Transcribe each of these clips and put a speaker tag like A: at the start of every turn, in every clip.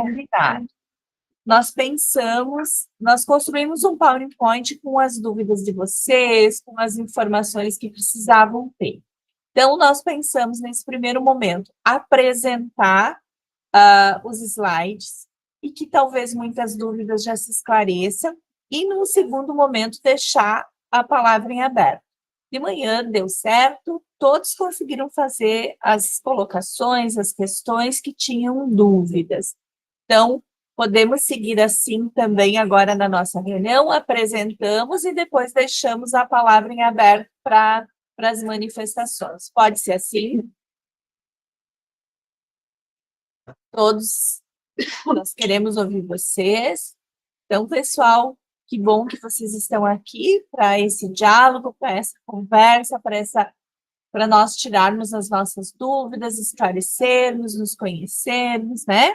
A: combinado. Nós construímos um PowerPoint com as dúvidas de vocês, com as informações que precisavam ter. Então, nós pensamos nesse primeiro momento apresentar os slides e que talvez muitas dúvidas já se esclareçam, e no segundo momento deixar a palavra em aberto. De manhã deu certo, todos conseguiram fazer as colocações, as questões que tinham dúvidas. Então, podemos seguir assim também agora na nossa reunião, apresentamos e depois deixamos a palavra em aberto para as manifestações. Pode ser assim? Todos, nós queremos ouvir vocês. Então, pessoal, que bom que vocês estão aqui para esse diálogo, para essa conversa, para nós tirarmos as nossas dúvidas, esclarecermos, nos conhecermos, né?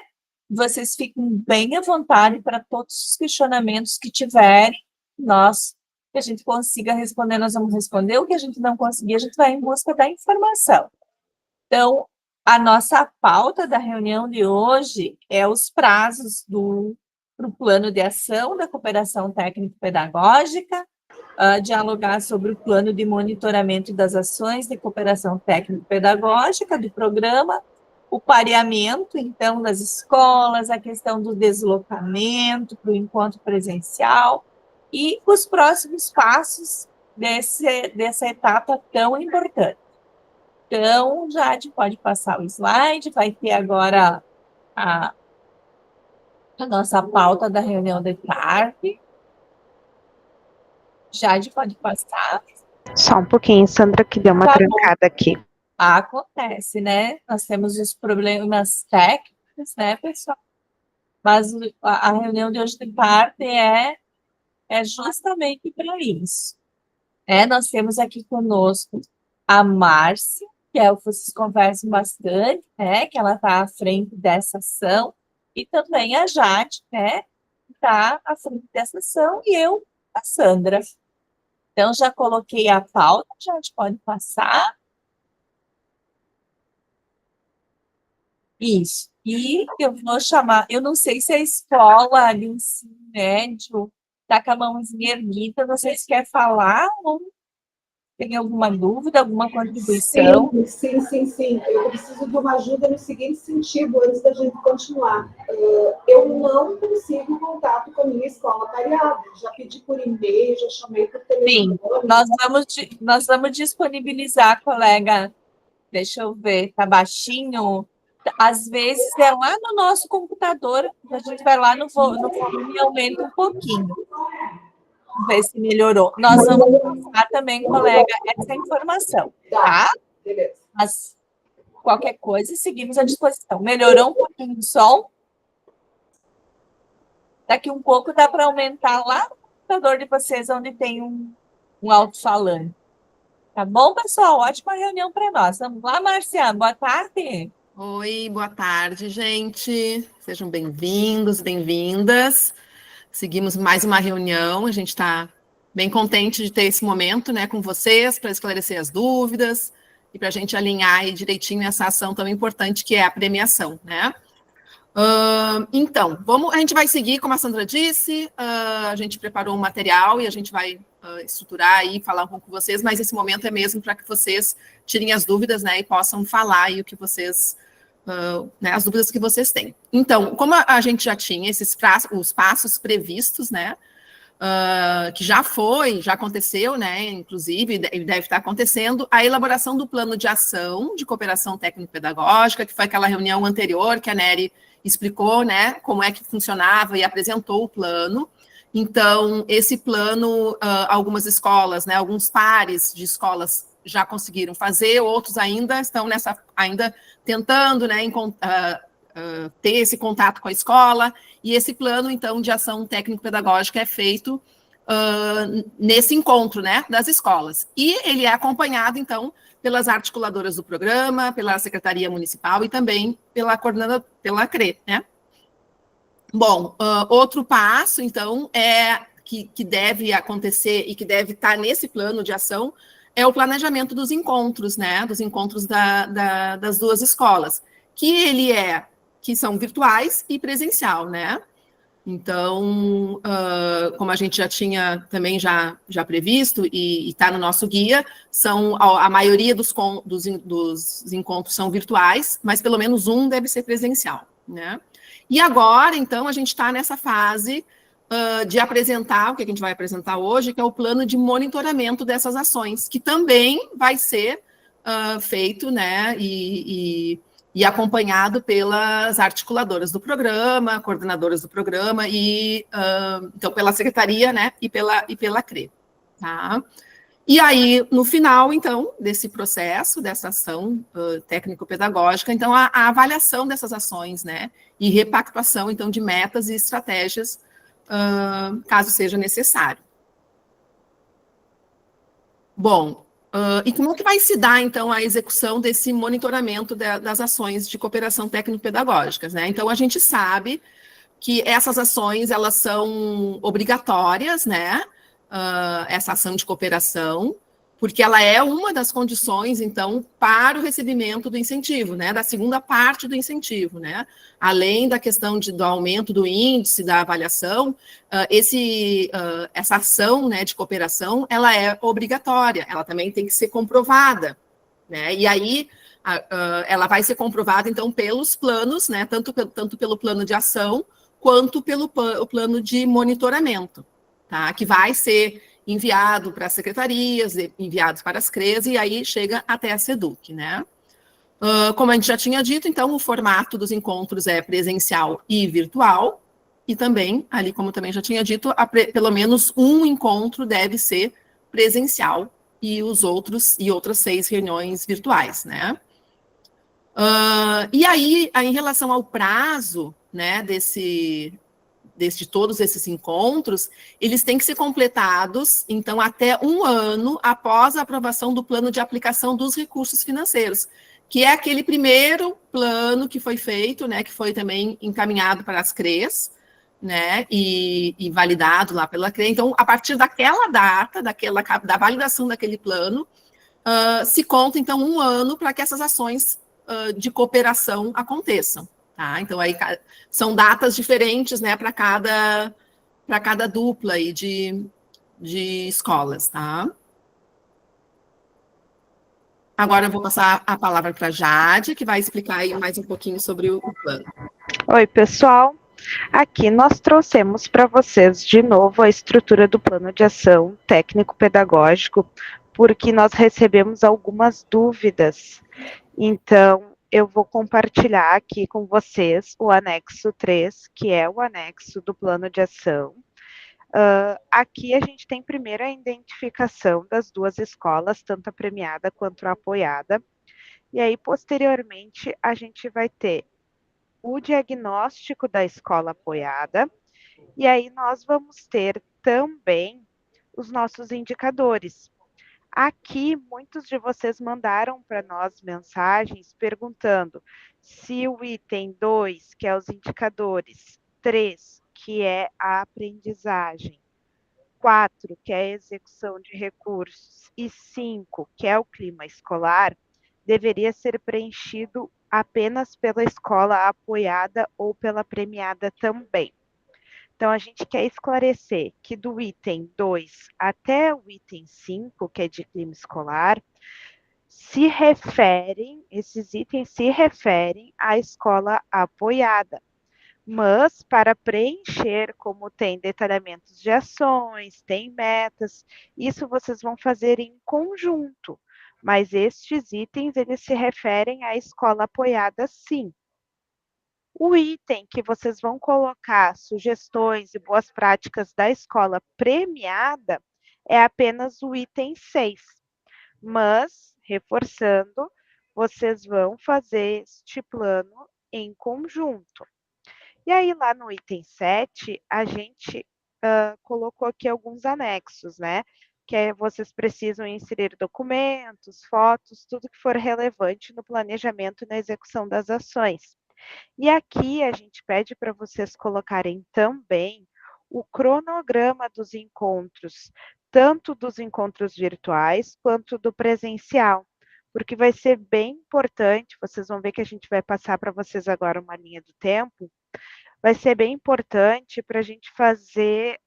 A: Vocês fiquem bem à vontade para todos os questionamentos que tiverem, que a gente consiga responder, nós vamos responder. O que a gente não conseguir, a gente vai em busca da informação. Então, a nossa pauta da reunião de hoje é os prazos para o plano de ação da cooperação técnico-pedagógica, dialogar sobre o plano de monitoramento das ações de cooperação técnico-pedagógica do programa, o pareamento, então, das escolas, a questão do deslocamento para o encontro presencial e os próximos passos dessa etapa tão importante. Então, Jade, pode passar o slide, vai ter agora a nossa pauta da reunião de tarde. Jade, pode passar.
B: Só um pouquinho, Sandra, que deu uma trancada aqui.
A: Acontece, né? Nós temos os problemas técnicos, né, pessoal? Mas a reunião de hoje de tarde é justamente para isso. Nós temos aqui conosco a Márcia, que vocês conversam bastante, né? Que ela está à frente dessa ação, e também a Jade, né? Que está à frente dessa ação, e eu, a Sandra. Então, já coloquei a pauta, Jade, pode passar. Isso. E eu vou chamar, eu não sei se a escola de ensino médio está com a mãozinha erguida, vocês querem falar ou tem alguma dúvida, alguma contribuição?
C: Sim. Eu preciso de uma ajuda no seguinte sentido, antes da gente continuar. Eu não consigo contato com a minha escola pareada. Já pedi por e-mail, já chamei por telefone.
A: Sim, nós vamos disponibilizar, colega. Deixa eu ver, tá baixinho? Às vezes é lá no nosso computador, a gente vai lá no volume e aumenta um pouquinho. Vamos ver se melhorou. Nós vamos passar também, colega, essa informação, tá? Mas qualquer coisa, seguimos à disposição. Melhorou um pouquinho o som? Daqui um pouco dá para aumentar lá no computador de vocês, onde tem um alto-falante. Tá bom, pessoal? Ótima reunião para nós. Vamos lá, Marcia. Boa tarde.
D: Oi, boa tarde, gente. Sejam bem-vindos, bem-vindas. Seguimos mais uma reunião. A gente está bem contente de ter esse momento, né, com vocês, para esclarecer as dúvidas e para a gente alinhar aí direitinho essa ação tão importante que é a premiação, né? Então, a gente vai seguir, como a Sandra disse, a gente preparou um material e a gente vai estruturar e falar um pouco com vocês, mas esse momento é mesmo para que vocês tirem as dúvidas, né, e possam falar aí o que vocês, né, as dúvidas que vocês têm. Então, como a gente já tinha os passos previstos, né, que já aconteceu, né, inclusive, e deve estar acontecendo, a elaboração do plano de ação de cooperação técnico-pedagógica, que foi aquela reunião anterior que a Nery explicou, né, como é que funcionava e apresentou o plano. Então, esse plano, algumas escolas, né, alguns pares de escolas já conseguiram fazer, outros ainda estão ainda tentando, né, ter esse contato com a escola, e esse plano, então, de ação técnico-pedagógica é feito nesse encontro, né, das escolas. E ele é acompanhado, então, pelas articuladoras do programa, pela Secretaria Municipal e também pela coordenadora, pela CRE, né? Bom, outro passo, então, que deve acontecer e que deve estar nesse plano de ação é o planejamento dos encontros, né? Dos encontros das duas escolas, que ele é que são virtuais e presencial, né? Então, como a gente já tinha também já previsto e está no nosso guia, a maioria dos encontros são virtuais, mas pelo menos um deve ser presencial, né? E agora, então, a gente está nessa fase de apresentar, o que a gente vai apresentar hoje, que é o plano de monitoramento dessas ações, que também vai ser feito, né, e acompanhado pelas articuladoras do programa, coordenadoras do programa, então pela secretaria, né, e pela CRE. Tá? E aí, no final, então, desse processo, dessa ação técnico-pedagógica, então, a avaliação dessas ações, né, e repactuação, então, de metas e estratégias, caso seja necessário. Bom, e como que vai se dar, então, a execução desse monitoramento das ações de cooperação técnico-pedagógicas, né? Então, a gente sabe que essas ações, elas são obrigatórias, né? Essa ação de cooperação, porque ela é uma das condições, então, para o recebimento do incentivo, né? Da segunda parte do incentivo, né? Além da questão do aumento do índice da avaliação, essa ação, né, de cooperação, ela é obrigatória, ela também tem que ser comprovada, né? E aí ela vai ser comprovada, então, pelos planos, né? Tanto pelo plano de ação, quanto pelo plano de monitoramento, tá? Que vai ser enviado para as secretarias, enviados para as CREs, e aí chega até a SEDUC, né? Como a gente já tinha dito, então, o formato dos encontros é presencial e virtual, e também, ali como também já tinha dito, pelo menos um encontro deve ser presencial, e outras 6 reuniões virtuais, né? E aí, em relação ao prazo, né, de todos esses encontros, eles têm que ser completados, então, até 1 ano após a aprovação do plano de aplicação dos recursos financeiros, que é aquele primeiro plano que foi feito, né, que foi também encaminhado para as CREs, né, e validado lá pela CRE. Então, a partir daquela data, da validação daquele plano, se conta, então, 1 ano para que essas ações de cooperação aconteçam. Tá? Então, aí são datas diferentes, né, para cada dupla aí de escolas, tá? Agora eu vou passar a palavra para a Jade, que vai explicar aí mais um pouquinho sobre o plano.
B: Oi, pessoal. Aqui nós trouxemos para vocês de novo a estrutura do plano de ação técnico-pedagógico, porque nós recebemos algumas dúvidas. Então, eu vou compartilhar aqui com vocês o anexo 3, que é o anexo do plano de ação. Aqui a gente tem primeiro a identificação das 2 escolas, tanto a premiada quanto a apoiada. E aí, posteriormente, a gente vai ter o diagnóstico da escola apoiada. E aí nós vamos ter também os nossos indicadores. Aqui, muitos de vocês mandaram para nós mensagens perguntando se o item 2, que é os indicadores, 3, que é a aprendizagem, 4, que é a execução de recursos, e 5, que é o clima escolar, deveria ser preenchido apenas pela escola apoiada ou pela premiada também. Então, a gente quer esclarecer que do item 2 até o item 5, que é de clima escolar, esses itens se referem à escola apoiada. Mas, para preencher, como tem detalhamentos de ações, tem metas, isso vocês vão fazer em conjunto. Mas estes itens, eles se referem à escola apoiada, sim. O item que vocês vão colocar sugestões e boas práticas da escola premiada é apenas o item 6. Mas, reforçando, vocês vão fazer este plano em conjunto. E aí, lá no item 7, a gente colocou aqui alguns anexos, né? Que vocês precisam inserir documentos, fotos, tudo que for relevante no planejamento e na execução das ações. E aqui a gente pede para vocês colocarem também o cronograma dos encontros, tanto dos encontros virtuais quanto do presencial, porque vai ser bem importante, vocês vão ver que a gente vai passar para vocês agora uma linha do tempo, vai ser bem importante para a gente fazer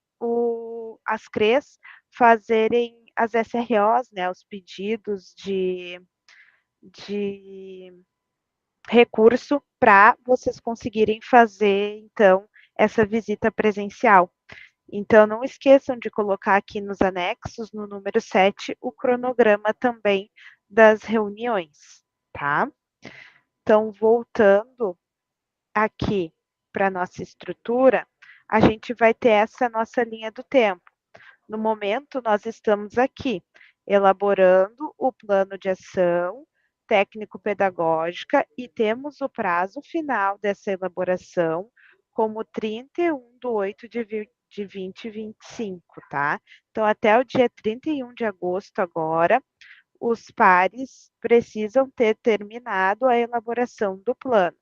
B: as CREs fazerem as SROs, né, os pedidos de recurso para vocês conseguirem fazer, então, essa visita presencial. Então, não esqueçam de colocar aqui nos anexos, no número 7, o cronograma também das reuniões, tá? Então, voltando aqui para a nossa estrutura, a gente vai ter essa nossa linha do tempo. No momento, nós estamos aqui, elaborando o plano de ação técnico-pedagógica e temos o prazo final dessa elaboração como 31/8 de 2025, tá? Então, até o dia 31 de agosto agora, os pares precisam ter terminado a elaboração do plano.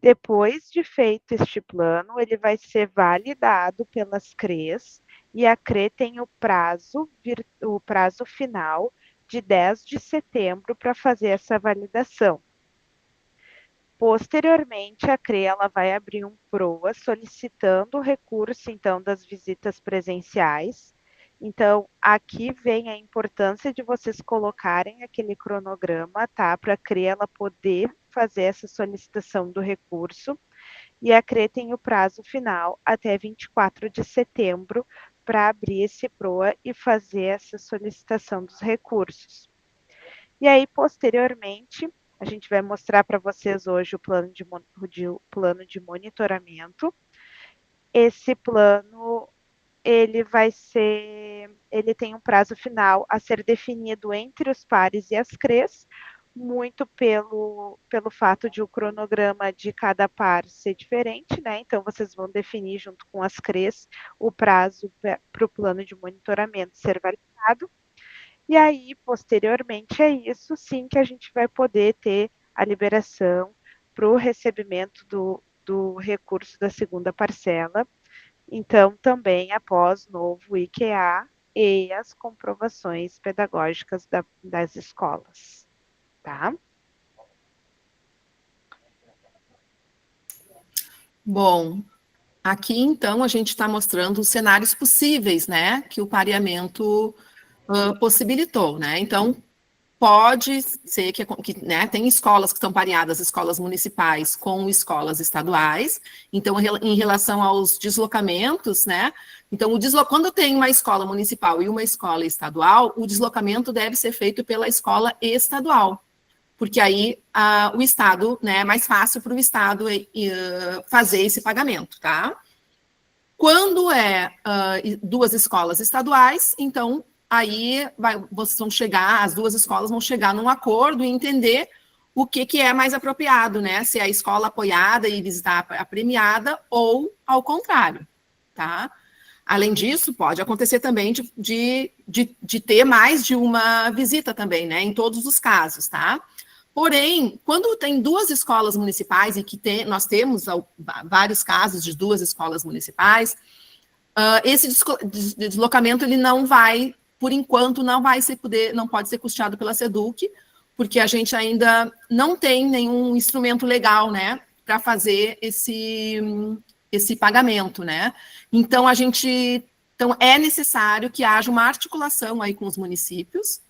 B: Depois de feito este plano, ele vai ser validado pelas CREs e a CRE tem o prazo final de 10 de setembro para fazer essa validação. Posteriormente, a CRE ela vai abrir um PROA solicitando o recurso, então, das visitas presenciais. Então, aqui vem a importância de vocês colocarem aquele cronograma, tá? Para a CRE ela poder fazer essa solicitação do recurso. E a CRE tem o prazo final até 24 de setembro para abrir esse PROA e fazer essa solicitação dos recursos. E aí, posteriormente, a gente vai mostrar para vocês hoje o plano de monitoramento. Esse plano, ele tem um prazo final a ser definido entre os pares e as CREs, muito pelo fato de o cronograma de cada par ser diferente, né? Então, vocês vão definir junto com as CREs o prazo para o plano de monitoramento ser validado. E aí, posteriormente a isso, sim que a gente vai poder ter a liberação para o recebimento do recurso da segunda parcela. Então, também após novo IQA e as comprovações pedagógicas das escolas, tá?
D: Bom, aqui então a gente está mostrando os cenários possíveis, né, que o pareamento possibilitou, né? Então, pode ser que né, tem escolas que estão pareadas, escolas municipais com escolas estaduais. Então, em relação aos deslocamentos, né? Então, quando tem uma escola municipal e uma escola estadual, o deslocamento deve ser feito pela escola estadual, porque aí o Estado, né, é mais fácil para o Estado fazer esse pagamento, tá? Quando duas escolas estaduais, então aí vocês vão chegar, as duas escolas vão chegar num acordo e entender o que é mais apropriado, né? Se é a escola apoiada e visitar a premiada ou ao contrário, tá? Além disso, pode acontecer também de ter mais de uma visita também, né? Em todos os casos, tá? Porém, quando tem duas escolas municipais, e que nós temos vários casos de duas escolas municipais, esse deslocamento ele não vai, por enquanto, não pode ser custeado pela SEDUC, porque a gente ainda não tem nenhum instrumento legal, né, para fazer esse pagamento, né? Então é necessário que haja uma articulação aí com os municípios.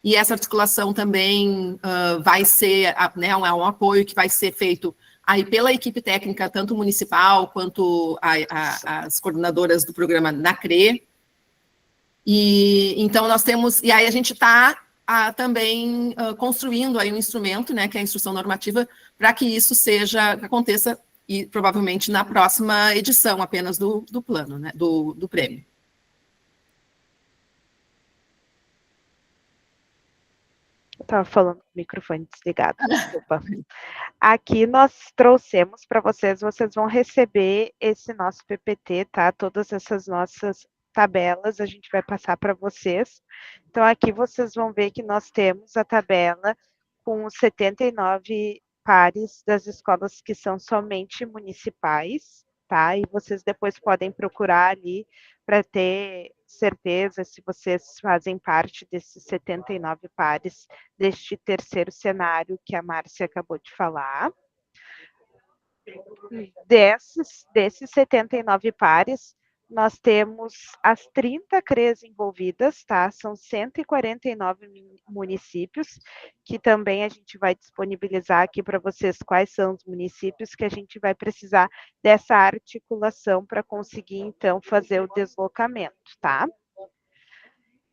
D: E essa articulação também vai ser, né, é um apoio que vai ser feito aí pela equipe técnica, tanto municipal quanto as coordenadoras do programa na CRE. E então e aí a gente está também construindo aí um instrumento, né, que é a instrução normativa, para que isso aconteça, e provavelmente na próxima edição apenas do plano, né, do prêmio.
B: Estava falando com o microfone desligado, desculpa. Aqui nós trouxemos para vocês vão receber esse nosso PPT, tá? Todas essas nossas tabelas a gente vai passar para vocês. Então, aqui vocês vão ver que nós temos a tabela com os 79 pares das escolas que são somente municipais, tá? E vocês depois podem procurar ali para ter certeza se vocês fazem parte desses 79 pares deste terceiro cenário que a Márcia acabou de falar. Desses 79 pares, nós temos as 30 CREs envolvidas, tá? São 149 municípios, que também a gente vai disponibilizar aqui para vocês quais são os municípios que a gente vai precisar dessa articulação para conseguir, então, fazer o deslocamento, tá?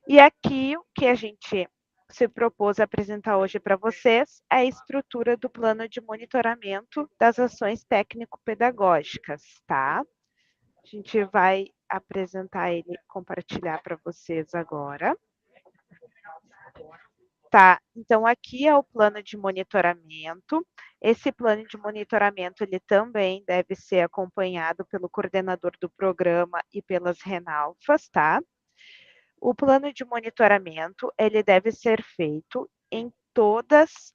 B: E aqui, o que a gente se propôs a apresentar hoje para vocês é a estrutura do plano de monitoramento das ações técnico-pedagógicas, tá? A gente vai apresentar ele, compartilhar para vocês agora. Tá, então aqui é o plano de monitoramento. Esse plano de monitoramento, ele também deve ser acompanhado pelo coordenador do programa e pelas Renalfas, tá? O plano de monitoramento, ele deve ser feito em todos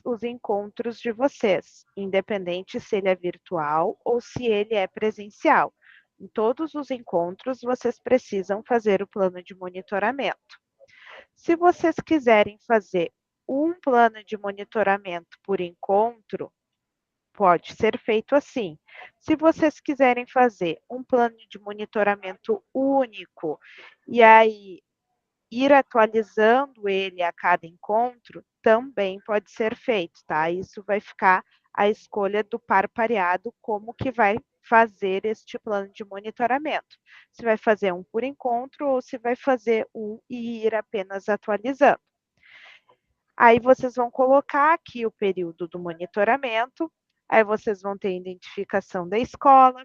B: os encontros de vocês, independente se ele é virtual ou se ele é presencial. Em todos os encontros, vocês precisam fazer o plano de monitoramento. Se vocês quiserem fazer um plano de monitoramento por encontro, pode ser feito assim. Se vocês quiserem fazer um plano de monitoramento único e aí ir atualizando ele a cada encontro, também pode ser feito, tá? Isso vai ficar à escolha do par pareado como que vai fazer este plano de monitoramento. Se vai fazer um por encontro ou se vai fazer um e ir apenas atualizando. Aí vocês vão colocar aqui o período do monitoramento, aí vocês vão ter a identificação da escola,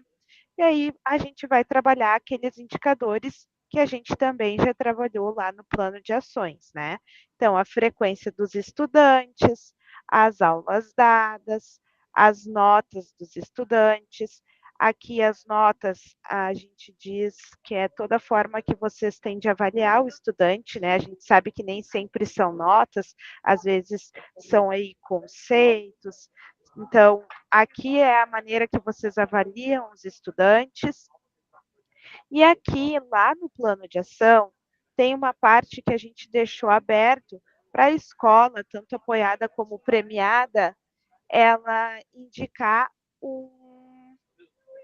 B: e aí a gente vai trabalhar aqueles indicadores que a gente também já trabalhou lá no plano de ações, né? Então, a frequência dos estudantes, as aulas dadas, as notas dos estudantes. Aqui as notas, a gente diz que é toda a forma que vocês têm de avaliar o estudante, né? A gente sabe que nem sempre são notas, às vezes são aí conceitos. Então, aqui é a maneira que vocês avaliam os estudantes. E aqui, lá no plano de ação, tem uma parte que a gente deixou aberto para a escola, tanto apoiada como premiada, ela indicar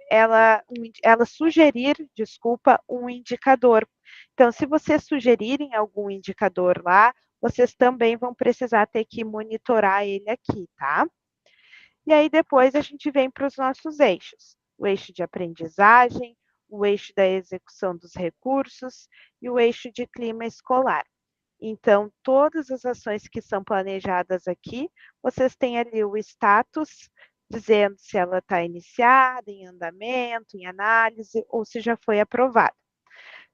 B: ela sugerir, desculpa, um indicador. Então, se vocês sugerirem algum indicador lá, vocês também vão precisar ter que monitorar ele aqui, tá? E aí depois a gente vem para os nossos eixos. O eixo de aprendizagem, o eixo da execução dos recursos e o eixo de clima escolar. Então, todas as ações que são planejadas aqui, vocês têm ali o status, dizendo se ela está iniciada, em andamento, em análise, ou se já foi aprovada.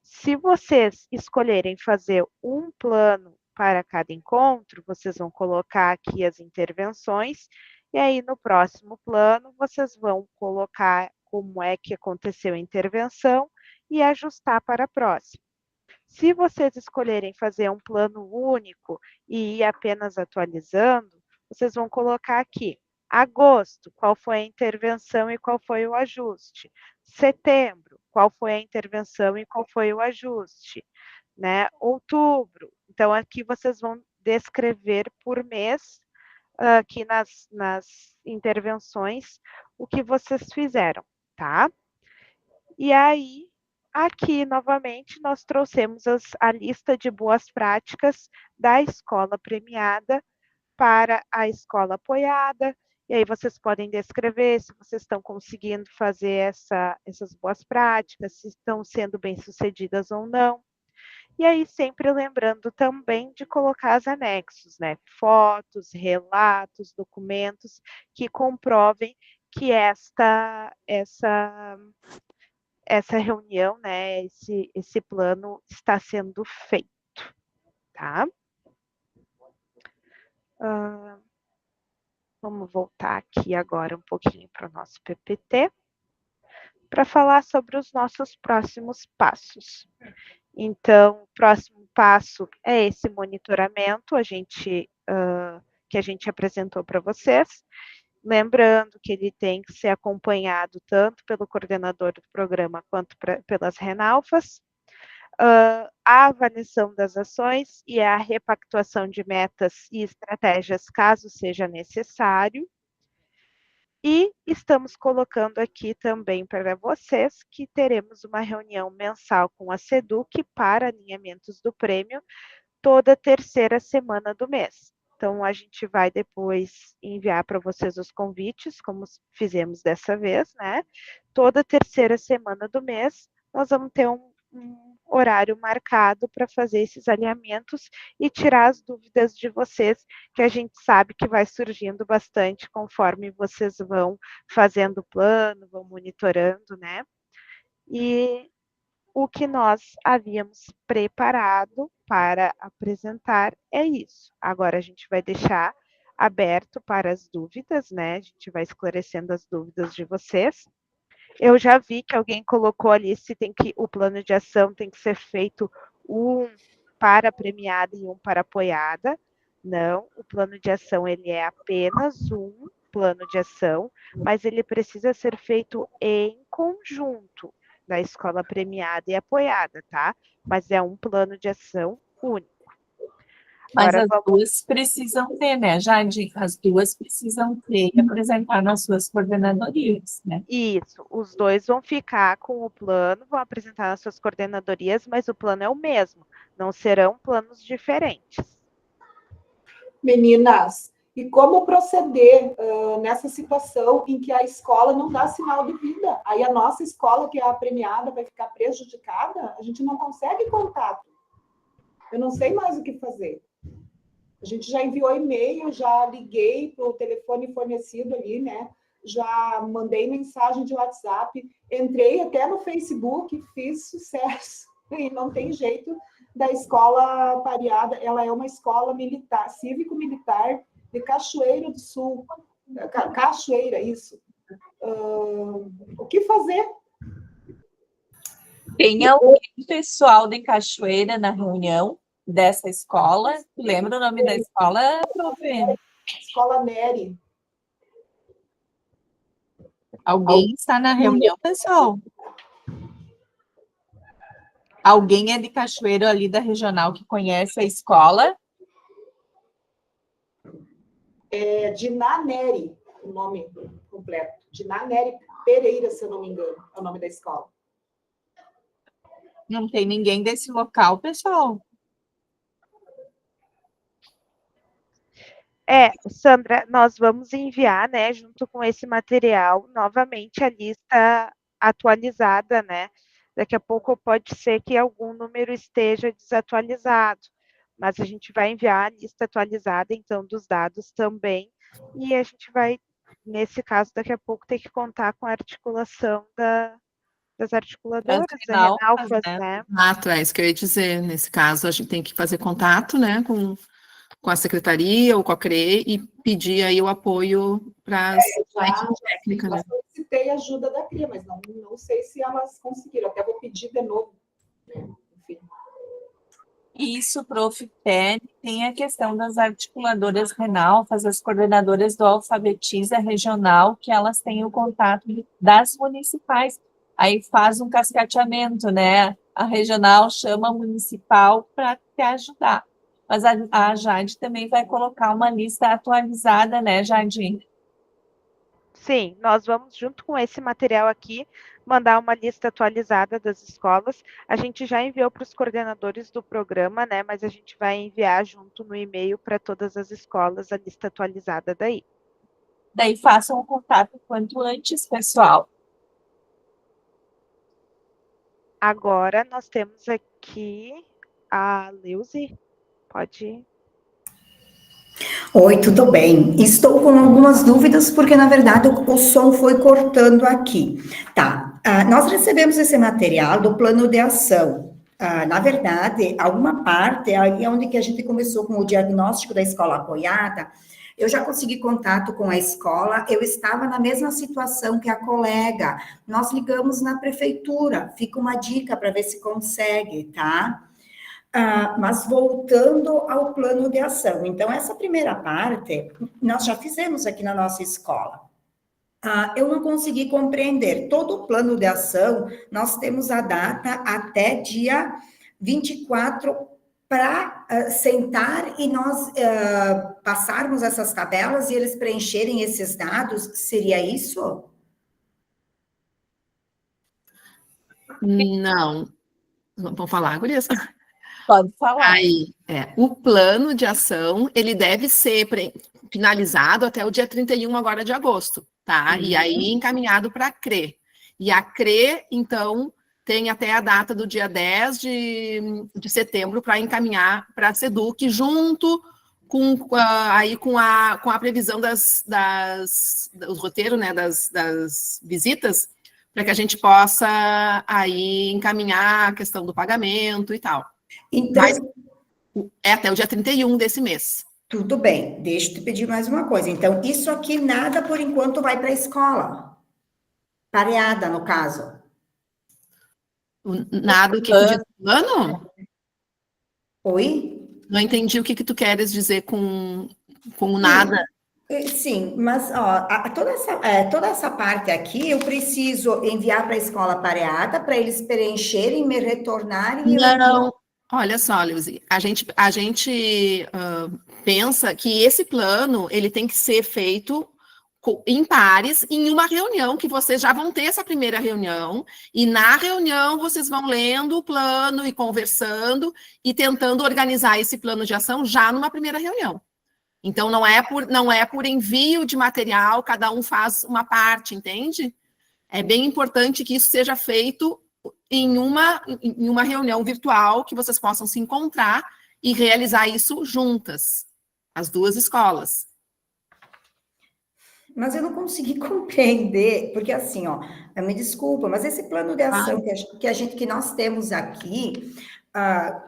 B: Se vocês escolherem fazer um plano para cada encontro, vocês vão colocar aqui as intervenções, e aí no próximo plano vocês vão colocar como é que aconteceu a intervenção e ajustar para a próxima. Se vocês escolherem fazer um plano único e ir apenas atualizando, vocês vão colocar aqui, agosto, qual foi a intervenção e qual foi o ajuste. Setembro, qual foi a intervenção e qual foi o ajuste. Né? Outubro, então aqui vocês vão descrever por mês, aqui nas intervenções, o que vocês fizeram, tá? E aí, aqui, novamente, nós trouxemos a lista de boas práticas da escola premiada para a escola apoiada, e aí vocês podem descrever se vocês estão conseguindo fazer essas boas práticas, se estão sendo bem-sucedidas ou não. E aí, sempre lembrando também de colocar os anexos, né? Fotos, relatos, documentos que comprovem que essa reunião, né, esse plano está sendo feito, tá? Vamos voltar aqui agora um pouquinho para o nosso PPT, para falar sobre os nossos próximos passos. Então, o próximo passo é esse monitoramento, que a gente apresentou para vocês. Lembrando que ele tem que ser acompanhado tanto pelo coordenador do programa quanto pelas Renalfas. A avaliação das ações e a repactuação de metas e estratégias, caso seja necessário. E estamos colocando aqui também para vocês que teremos uma reunião mensal com a SEDUC para alinhamentos do prêmio toda terceira semana do mês. Então, a gente vai depois enviar para vocês os convites, como fizemos dessa vez, né? Toda terceira semana do mês, nós vamos ter um horário marcado para fazer esses alinhamentos e tirar as dúvidas de vocês, que a gente sabe que vai surgindo bastante conforme vocês vão fazendo o plano, vão monitorando, né? E o que nós havíamos preparado para apresentar é isso. Agora a gente vai deixar aberto para as dúvidas, né? A gente vai esclarecendo as dúvidas de vocês. Eu já vi que alguém colocou ali se o plano de ação tem que ser feito um para premiada e um para apoiada. Não, o plano de ação ele é apenas um plano de ação, mas ele precisa ser feito em conjunto da escola premiada e apoiada, tá? Mas é um plano de ação único.
A: Mas as duas precisam ter, né, Jade? As duas precisam ter e apresentar nas suas coordenadorias, né?
B: Isso, os dois vão ficar com o plano, vão apresentar nas suas coordenadorias, mas o plano é o mesmo, não serão planos diferentes.
C: Meninas, e como proceder nessa situação em que a escola não dá sinal de vida? Aí a nossa escola, que é a premiada, vai ficar prejudicada? A gente não consegue contato. Eu não sei mais o que fazer. A gente já enviou e-mail, já liguei para o telefone fornecido ali, né? Já mandei mensagem de WhatsApp, entrei até no Facebook, fiz sucesso. E não tem jeito da escola pareada. Ela é uma escola militar, cívico-militar de Cachoeira do Sul. Cachoeira, isso. O que fazer?
A: Tem alguém pessoal de Cachoeira na reunião dessa escola? Lembra o nome da escola, profe?
C: Escola Nery.
A: Alguém está na reunião, pessoal? Alguém é de Cachoeiro ali da regional que conhece a escola?
C: É Diná Nery, o nome completo. Diná Nery Pereira, se eu não me engano, é o nome da escola.
A: Não tem ninguém desse local, pessoal?
B: Sandra, nós vamos enviar, né, junto com esse material, novamente a lista atualizada, né? Daqui a pouco pode ser que algum número esteja desatualizado, mas a gente vai enviar a lista atualizada, então, dos dados também, e a gente vai, nesse caso, daqui a pouco, ter que contar com a articulação das articuladoras, das Renalfas, né?
D: Exato, é isso que eu ia dizer. Nesse caso, a gente tem que fazer contato, né, com a secretaria ou com a CRE e pedir aí o apoio para a técnica, né?
C: Eu solicitei ajuda da CRE, mas não sei se elas conseguiram. Até vou pedir de novo. Enfim.
A: Isso, prof. Pede, tem a questão das articuladoras Renalfas, as coordenadoras do Alfabetiza Regional, que elas têm o contato das municipais. Aí faz um cascateamento, né? A regional chama a municipal para te ajudar. Mas a Jade também vai colocar uma lista atualizada, né, Jade?
B: Sim, nós vamos, junto com esse material aqui, mandar uma lista atualizada das escolas. A gente já enviou para os coordenadores do programa, né? Mas a gente vai enviar junto no e-mail para todas as escolas a lista atualizada daí.
A: Daí façam o contato quanto antes, pessoal.
B: Agora nós temos aqui a Leuze. Pode ir.
E: Oi, tudo bem? Estou com algumas dúvidas, porque, na verdade, o som foi cortando aqui. Tá, nós recebemos esse material do plano de ação. Na verdade, alguma parte, aí é onde que a gente começou com o diagnóstico da escola apoiada, eu já consegui contato com a escola, eu estava na mesma situação que a colega, nós ligamos na prefeitura, fica uma dica para ver se consegue, tá? Mas voltando ao plano de ação. Então, essa primeira parte, nós já fizemos aqui na nossa escola. Eu não consegui compreender. Todo o plano de ação, nós temos a data até dia 24 para sentar e nós passarmos essas tabelas e eles preencherem esses dados. Seria isso?
D: Não. Vamos falar, gurias?
A: Pode falar.
D: Aí, o plano de ação, ele deve ser finalizado até o dia 31 agora de agosto, tá? E aí encaminhado para a CRE. E a CRE, então, tem até a data do dia 10 de setembro para encaminhar para a SEDUC, junto com a previsão do roteiro, né, das visitas, para que a gente possa aí encaminhar a questão do pagamento e tal.
E: Então,
D: Mas é até o dia 31 desse mês.
E: tudo bem, deixa eu te pedir mais uma coisa. Então, isso aqui nada por enquanto vai para a escola. Pareada, no caso.
D: Nada, o que tu diz plano?
E: Oi?
D: Não entendi o que tu queres dizer com nada.
E: Sim, mas ó, toda essa parte aqui eu preciso enviar para a escola pareada para eles preencherem, me retornarem.
D: Não, olha só, Leuzi, a gente pensa que esse plano ele tem que ser feito em pares, em uma reunião, que vocês já vão ter essa primeira reunião, e na reunião vocês vão lendo o plano e conversando e tentando organizar esse plano de ação já numa primeira reunião. Então, não é por envio de material, cada um faz uma parte, entende? É bem importante que isso seja feito em uma reunião virtual, que vocês possam se encontrar e realizar isso juntas, as duas escolas.
E: Mas eu não consegui compreender, porque assim, ó, me desculpa, mas esse plano de ação que nós temos aqui,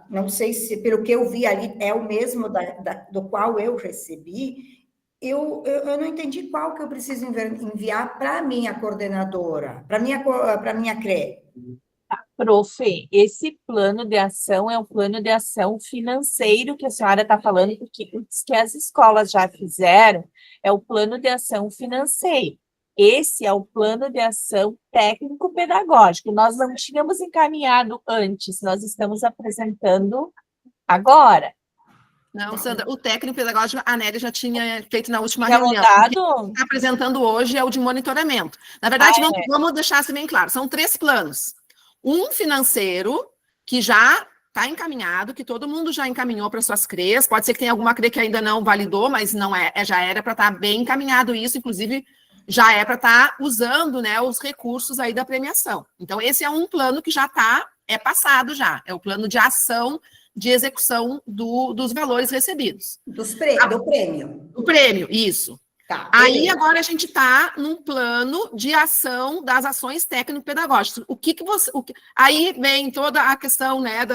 E: não sei se, pelo que eu vi ali, é o mesmo do qual eu recebi, eu não entendi qual que eu preciso enviar para a minha coordenadora, para minha CRE.
A: Prof, esse plano de ação é o plano de ação financeiro que a senhora está falando, porque os que as escolas já fizeram é o plano de ação financeiro. Esse é o plano de ação técnico-pedagógico. Nós não tínhamos encaminhado antes, nós estamos apresentando agora.
D: Não, Sandra, o técnico pedagógico, a Nélia já tinha feito na última
A: Já
D: reunião.
A: mandado?
D: O que está apresentando hoje é o de monitoramento. Na verdade, vamos deixar assim bem claro, são 3 planos. Um financeiro, que já está encaminhado, que todo mundo já encaminhou para suas CREs, pode ser que tenha alguma CRE que ainda não validou, mas não já era para estar bem encaminhado isso, inclusive já é para estar usando, né, os recursos aí da premiação. Então, esse é um plano que já é passado já, é o plano de ação de execução dos valores recebidos.
E: Do prêmio.
D: O prêmio, isso.
E: Tá,
D: aí, agora a gente está num plano de ação das ações técnico-pedagógicas. Aí vem toda a questão, né,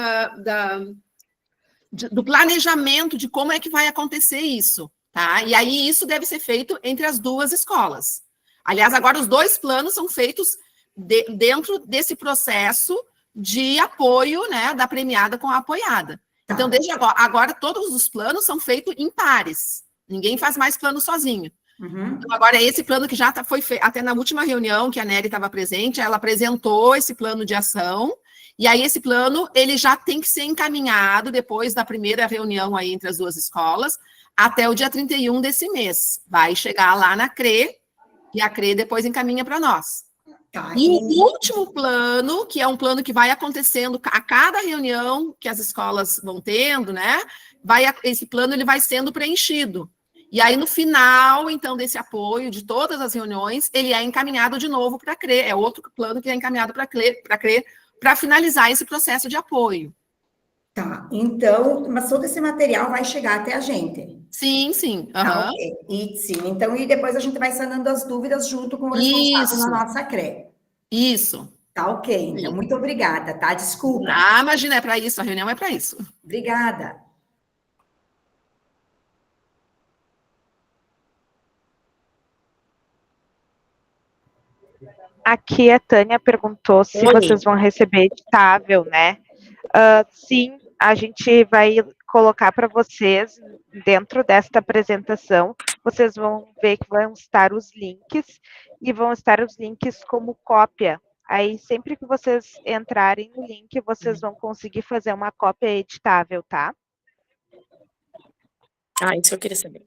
D: do planejamento de como é que vai acontecer isso, tá? E aí isso deve ser feito entre as duas escolas. Aliás, agora os 2 planos são feitos dentro desse processo de apoio, né, da premiada com a apoiada. Tá. Então, desde agora, todos os planos são feitos em pares. Ninguém faz mais plano sozinho. Então, agora, esse plano que já foi feito, até na última reunião que a Nery estava presente, ela apresentou esse plano de ação, e aí esse plano, ele já tem que ser encaminhado depois da primeira reunião aí entre as duas escolas, até o dia 31 desse mês. Vai chegar lá na CRE, e a CRE depois encaminha para nós. Tá, e o último plano, que é um plano que vai acontecendo a cada reunião que as escolas vão tendo, né? Esse plano ele vai sendo preenchido. E aí, no final, então, desse apoio de todas as reuniões, ele é encaminhado de novo para a CRE. É outro plano que é encaminhado para a CRE para finalizar esse processo de apoio.
E: Tá, então, mas todo esse material vai chegar até a gente.
D: Sim, sim.
E: Tá, ok. Então, e depois a gente vai sanando as dúvidas junto com o responsável na nossa CRE.
D: Isso.
E: Tá, ok. Então, muito obrigada, tá? Desculpa.
D: Imagina, é para isso, a reunião é para isso.
E: Obrigada.
B: Aqui a Tânia perguntou se vocês vão receber editável, né? Sim, a gente vai colocar para vocês, dentro desta apresentação, vocês vão ver que vão estar os links, e vão estar os links como cópia. Aí, sempre que vocês entrarem no link, vocês vão conseguir fazer uma cópia editável, tá?
F: Ah, isso eu queria saber.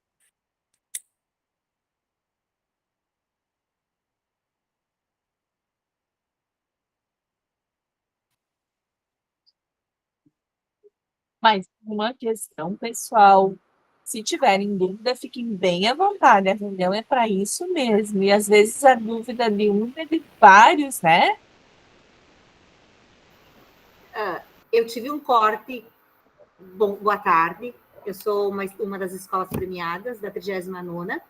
A: Mas uma questão pessoal, se tiverem dúvida, fiquem bem à vontade. A reunião é para isso mesmo. E às vezes a dúvida de um é de vários, né?
G: Eu tive um corte. Bom, boa tarde. Eu sou uma das escolas premiadas da 39ª.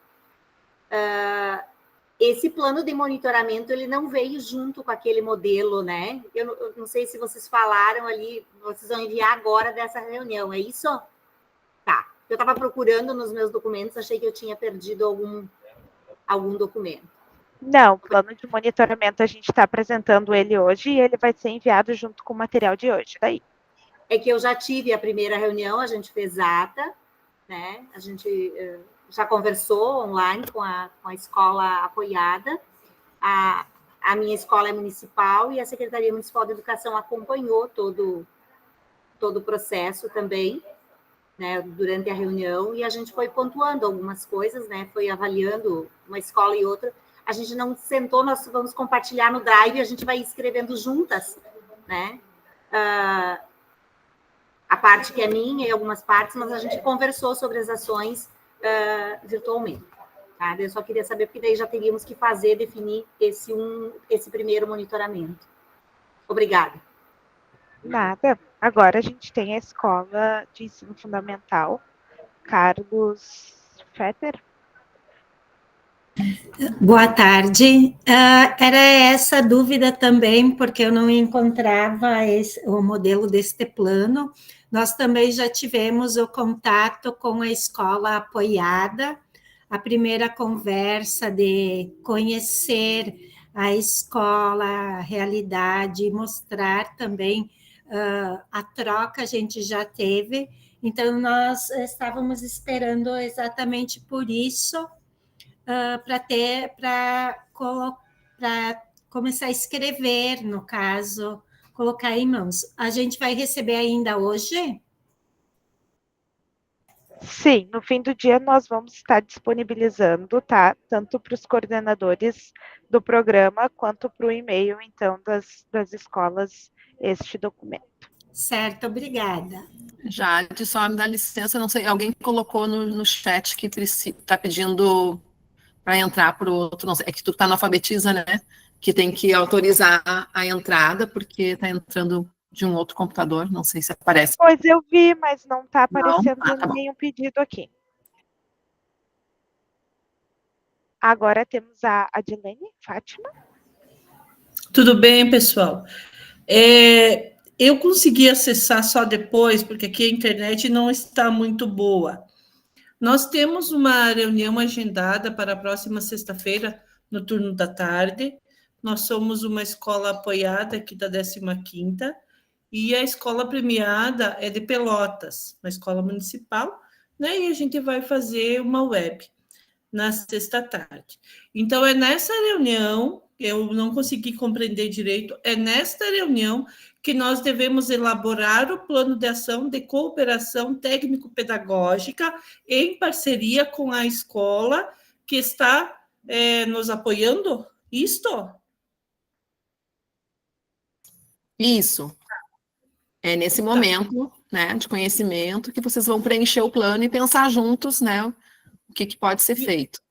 G: Esse plano de monitoramento, ele não veio junto com aquele modelo, né? Eu não sei se vocês falaram ali, vocês vão enviar agora dessa reunião, é isso? Tá. Eu estava procurando nos meus documentos, achei que eu tinha perdido algum documento.
B: Não, o plano de monitoramento a gente está apresentando ele hoje e ele vai ser enviado junto com o material de hoje, daí.
G: É que eu já tive a primeira reunião, a gente fez ata, né? A gente já conversou online com a escola apoiada. A minha escola é municipal e a Secretaria Municipal de Educação acompanhou todo o processo também, né, durante a reunião, e a gente foi pontuando algumas coisas, né? Foi avaliando uma escola e outra. A gente não sentou, nós vamos compartilhar no Drive e a gente vai escrevendo juntas, né? A parte que é minha e algumas partes, mas a gente conversou sobre as ações virtualmente. Tá? Eu só queria saber, porque daí já teríamos que definir esse primeiro monitoramento. Obrigada.
B: Nada. Agora a gente tem a Escola de Ensino Fundamental Carlos Fetter.
H: Boa tarde. Era essa dúvida também, porque eu não encontrava o modelo deste plano. Nós também já tivemos o contato com a escola apoiada, a primeira conversa de conhecer a escola, a realidade, mostrar também a troca a gente já teve. Então, nós estávamos esperando exatamente por isso, para começar a escrever, no caso, colocar em mãos. A gente vai receber ainda hoje?
B: Sim, no fim do dia nós vamos estar disponibilizando, tá? Tanto para os coordenadores do programa, quanto para o e-mail, então, das escolas, este documento.
H: Certo, obrigada.
D: Jade, só me dá licença, não sei, alguém colocou no chat que está pedindo para entrar para o outro, não sei, é que tu está no Alfabetiza, né? Que tem que autorizar a entrada, porque está entrando de um outro computador, não sei se aparece.
B: Pois eu vi, mas não está aparecendo
D: tá
B: nenhum pedido aqui. Agora temos a Adilene Fátima.
I: Tudo bem, pessoal? Eu consegui acessar só depois, porque aqui a internet não está muito boa. Nós temos uma reunião agendada para a próxima sexta-feira, no turno da tarde. Nós somos uma escola apoiada aqui da 15ª, e a escola premiada é de Pelotas, uma escola municipal, né? E a gente vai fazer uma web na sexta-tarde. Então, é nessa reunião, eu não consegui compreender direito, é nesta reunião que nós devemos elaborar o plano de ação de cooperação técnico-pedagógica em parceria com a escola que está nos apoiando? Isto?
D: Isso. É nesse momento, né, de conhecimento, que vocês vão preencher o plano e pensar juntos, né, o que pode ser feito.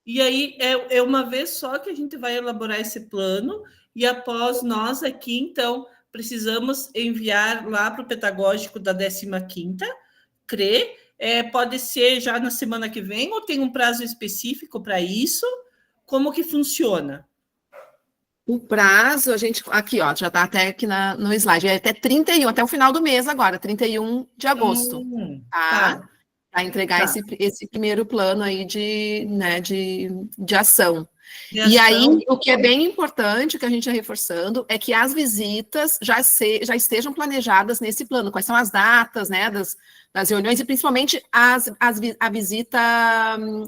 I: E aí, é uma vez só que a gente vai elaborar esse plano, e após nós aqui, então, precisamos enviar lá para o pedagógico da 15ª, CRE, pode ser já na semana que vem, ou tem um prazo específico para isso? Como que funciona?
D: O prazo, a gente, aqui, ó, já está até aqui no slide, é até 31, até o final do mês agora, 31 de agosto, tá? Para entregar esse primeiro plano aí de ação. E aí, o que é bem importante, que a gente está reforçando, é que as visitas já estejam planejadas nesse plano. Quais são as datas, né, das reuniões, e principalmente a visita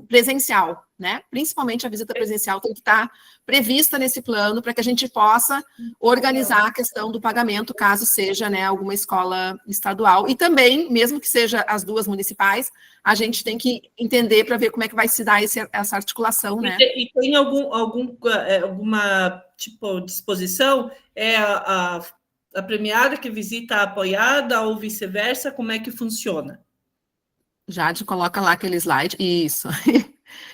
D: presencial, né? Principalmente a visita presencial tem que estar prevista nesse plano para que a gente possa organizar a questão do pagamento, caso seja, né, alguma escola estadual. E também, mesmo que seja as duas municipais, a gente tem que entender para ver como é que vai se dar essa articulação, né?
I: E tem alguma tipo disposição? É a premiada que visita a apoiada ou vice-versa? Como é que funciona?
D: Jade, coloca lá aquele slide. Isso.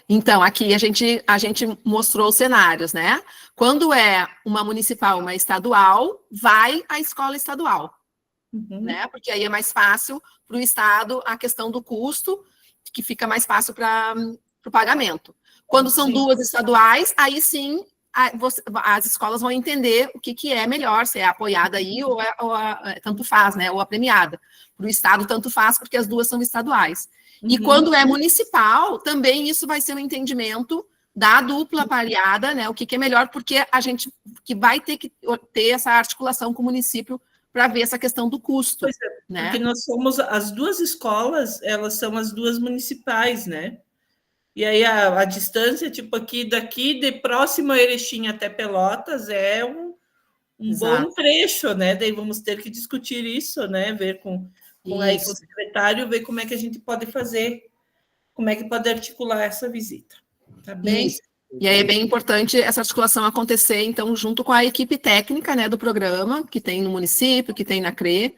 D: Então, aqui a gente mostrou os cenários, né? Quando é uma municipal, uma estadual, vai à escola estadual, né? Porque aí é mais fácil para o Estado a questão do custo, que fica mais fácil para o pagamento. Quando são duas estaduais, aí sim as escolas vão entender o que é melhor, se é apoiada aí ou tanto faz, né? Ou a premiada. Para o Estado, tanto faz, porque as duas são estaduais. E quando é municipal, também isso vai ser um entendimento da dupla pareada, né? O que é melhor, porque a gente que vai ter que ter essa articulação com o município para ver essa questão do custo.
I: Pois é,
D: né?
I: Porque nós somos as duas escolas, elas são as duas municipais, né? E aí a distância, tipo, daqui de próximo a Erechim até Pelotas é um bom trecho, né? Daí vamos ter que discutir isso, né? Ver com o secretário, ver como é que a gente pode fazer, como é que pode articular essa visita. Tá bem?
D: Isso. E aí é bem importante essa articulação acontecer, então, junto com a equipe técnica, né, do programa, que tem no município, que tem na CRE,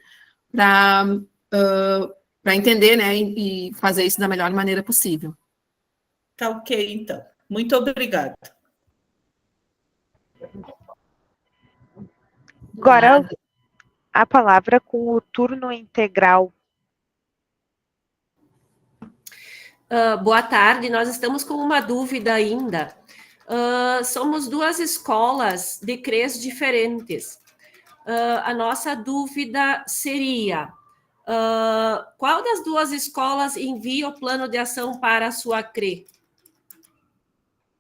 D: para entender, né, e fazer isso da melhor maneira possível.
I: Tá ok, então. Muito obrigada.
B: Agora, a palavra com o turno integral.
F: Boa tarde, nós estamos com uma dúvida ainda. Somos duas escolas de CREs diferentes. A nossa dúvida seria, qual das duas escolas envia o plano de ação para a sua CRE?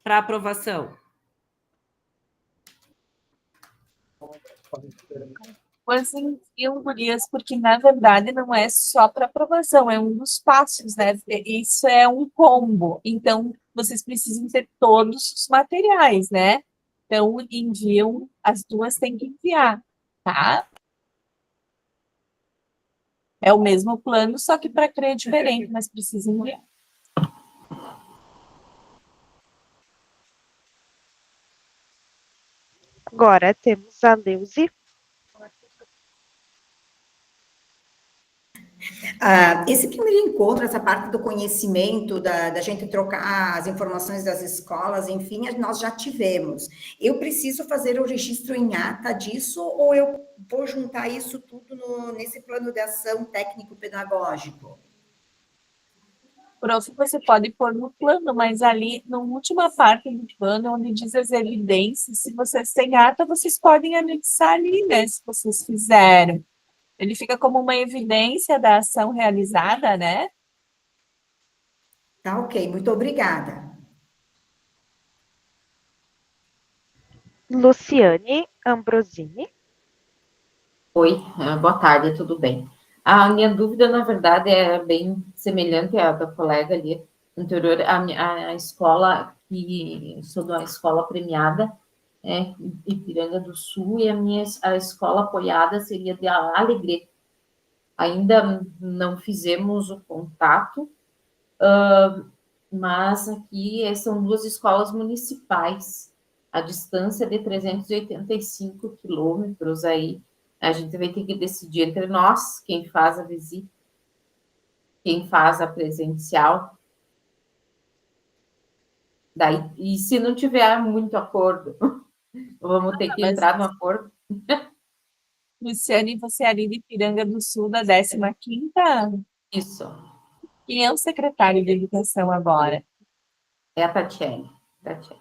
F: Para aprovação?
A: Pois enviam, gurias, porque na verdade não é só para aprovação, é um dos passos, né? Isso é um combo. Então, vocês precisam ter todos os materiais, né? Então, enviam, as duas têm que enviar, tá? É o mesmo plano, só que para CRE é diferente, mas precisa enviar.
B: Agora temos a Leuzi.
E: Esse primeiro encontro, essa parte do conhecimento, da gente trocar as informações das escolas, enfim, nós já tivemos. Eu preciso fazer o registro em ata disso ou eu vou juntar isso tudo nesse plano de ação técnico-pedagógico?
A: Prof, você pode pôr no plano, mas ali, na última parte do plano, onde diz as evidências, se vocês têm ata, vocês podem anexar ali, né, se vocês fizeram. Ele fica como uma evidência da ação realizada, né?
E: Tá ok, muito obrigada.
B: Luciane Ambrosini.
J: Oi, boa tarde, tudo bem? A minha dúvida, na verdade, é bem semelhante à da colega ali anterior. A escola, que sou da escola premiada, Ipiranga do Sul, e a escola apoiada seria de Alegrete. Ainda não fizemos o contato, mas aqui são duas escolas municipais, a distância de 385 quilômetros aí. A gente vai ter que decidir entre nós, quem faz a visita, quem faz a presencial. Daí, e se não tiver muito acordo, vamos ter que entrar no acordo.
A: Luciane, você é ali de Ipiranga do Sul, da 15ª?
J: Isso.
A: Quem é o secretário de Educação agora?
J: É a Tatiane.